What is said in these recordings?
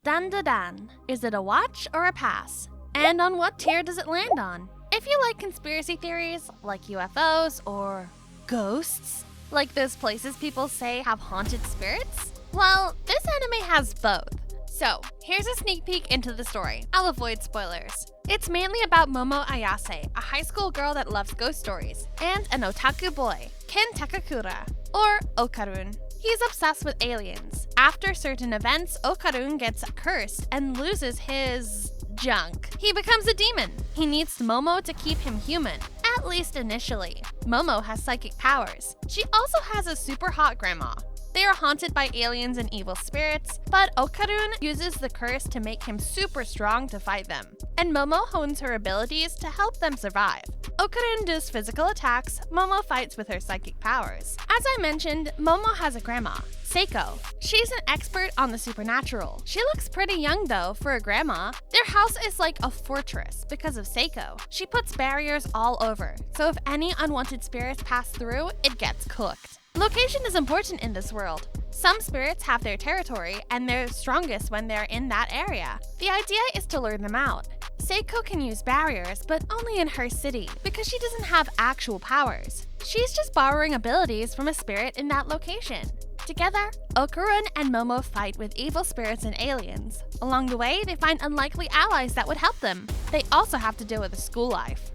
Dandadan. Is it a watch or a pass? And on what tier does it land on? If you like conspiracy theories, like UFOs or ghosts, like those places people say have haunted spirits, well, this anime has both. So, here's a sneak peek into the story. I'll avoid spoilers. It's mainly about Momo Ayase, a high school girl that loves ghost stories, and an otaku boy, Ken Takakura, or Okarun. He's obsessed with aliens. After certain events, Okarun gets cursed and loses his junk. He becomes a demon. He needs Momo to keep him human, at least initially. Momo has psychic powers. She also has a super hot grandma. They are haunted by aliens and evil spirits, but Okarun uses the curse to make him super strong to fight them. And Momo hones her abilities to help them survive. Okarun does physical attacks, Momo fights with her psychic powers. As I mentioned, Momo has a grandma, Seiko. She's an expert on the supernatural. She looks pretty young though for a grandma. Their house is like a fortress because of Seiko. She puts barriers all over, so if any unwanted spirits pass through, it gets cooked. Location is important in this world. Some spirits have their territory, and they're strongest when they're in that area. The idea is to lure them out. Seiko can use barriers, but only in her city, because she doesn't have actual powers. She's just borrowing abilities from a spirit in that location. Together, Okarun and Momo fight with evil spirits and aliens. Along the way, they find unlikely allies that would help them. They also have to deal with the school life.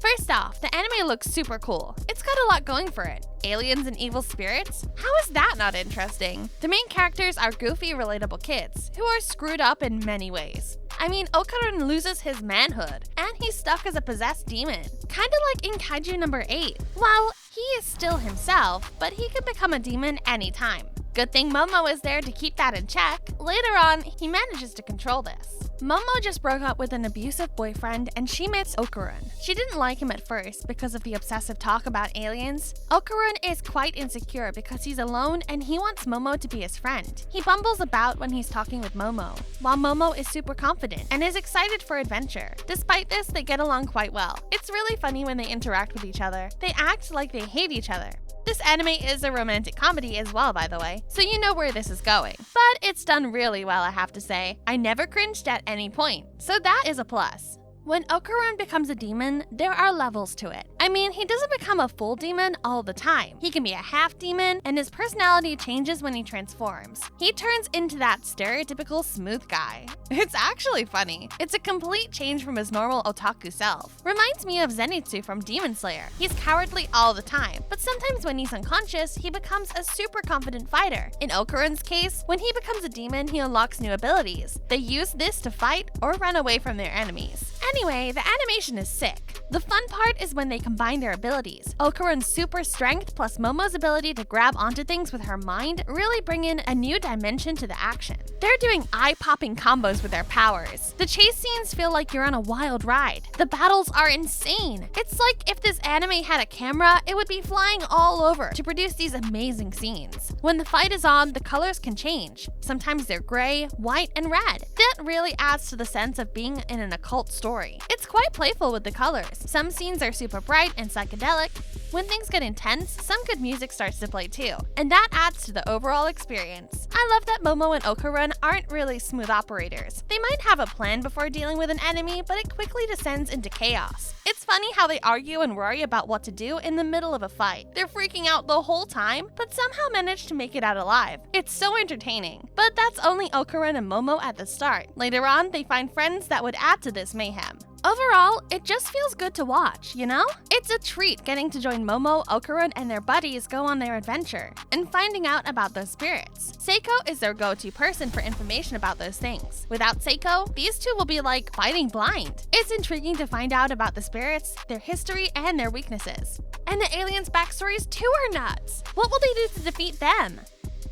First off, the anime looks super cool. It's got a lot going for it. Aliens and evil spirits? How is that not interesting? The main characters are goofy, relatable kids who are screwed up in many ways. I mean, Okarun loses his manhood, and he's stuck as a possessed demon. Kinda like in Kaiju number 8. Well, he is still himself, but he can become a demon anytime. Good thing Momo is there to keep that in check. Later on, he manages to control this. Momo just broke up with an abusive boyfriend and she meets Okarun. She didn't like him at first because of the obsessive talk about aliens. Okarun is quite insecure because he's alone and he wants Momo to be his friend. He bumbles about when he's talking with Momo, while Momo is super confident and is excited for adventure. Despite this, they get along quite well. It's really funny when they interact with each other. They act like they hate each other. This anime is a romantic comedy as well, by the way, so you know where this is going. But it's done really well, I have to say. I never cringed at any point, so that is a plus. When Okarun becomes a demon, there are levels to it. I mean, he doesn't become a full demon all the time. He can be a half demon, and his personality changes when he transforms. He turns into that stereotypical smooth guy. It's actually funny. It's a complete change from his normal otaku self. Reminds me of Zenitsu from Demon Slayer. He's cowardly all the time, but sometimes when he's unconscious, he becomes a super confident fighter. In Okarun's case, when he becomes a demon, he unlocks new abilities. They use this to fight or run away from their enemies. Anyway, the animation is sick. The fun part is when they combine their abilities. Okarun's super strength plus Momo's ability to grab onto things with her mind really bring in a new dimension to the action. They're doing eye-popping combos with their powers. The chase scenes feel like you're on a wild ride. The battles are insane. It's like if this anime had a camera, it would be flying all over to produce these amazing scenes. When the fight is on, the colors can change. Sometimes they're gray, white, and red. That really adds to the sense of being in an occult story. It's quite playful with the colors. Some scenes are super bright and psychedelic. When things get intense, some good music starts to play too, and that adds to the overall experience. I love that Momo and Okarun aren't really smooth operators. They might have a plan before dealing with an enemy, but it quickly descends into chaos. It's funny how they argue and worry about what to do in the middle of a fight. They're freaking out the whole time, but somehow manage to make it out alive. It's so entertaining. But that's only Okarun and Momo at the start. Later on, they find friends that would add to this mayhem. Overall, it just feels good to watch, you know? It's a treat getting to join Momo, Okarun, and their buddies go on their adventure, and finding out about those spirits. Seiko is their go-to person for information about those things. Without Seiko, these two will be like fighting blind. It's intriguing to find out about the spirits, their history, and their weaknesses. And the aliens' backstories too are nuts. What will they do to defeat them?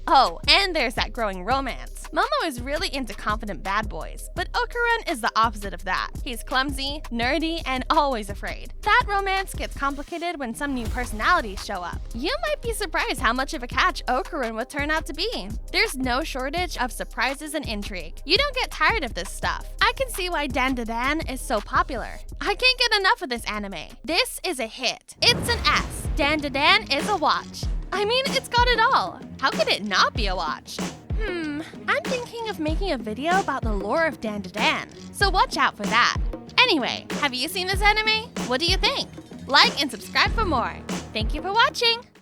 Oh, and there's that growing romance. Momo is really into confident bad boys, but Okarun is the opposite of that. He's clumsy, nerdy, and always afraid. That romance gets complicated when some new personalities show up. You might be surprised how much of a catch Okarun would turn out to be. There's no shortage of surprises and intrigue. You don't get tired of this stuff. I can see why Dandadan is so popular. I can't get enough of this anime. This is a hit. It's an S. Dandadan is a watch. I mean, it's got it all. How could it not be a watch? I'm thinking of making a video about the lore of Dandadan, so watch out for that. Anyway, have you seen this anime? What do you think? Like and subscribe for more. Thank you for watching!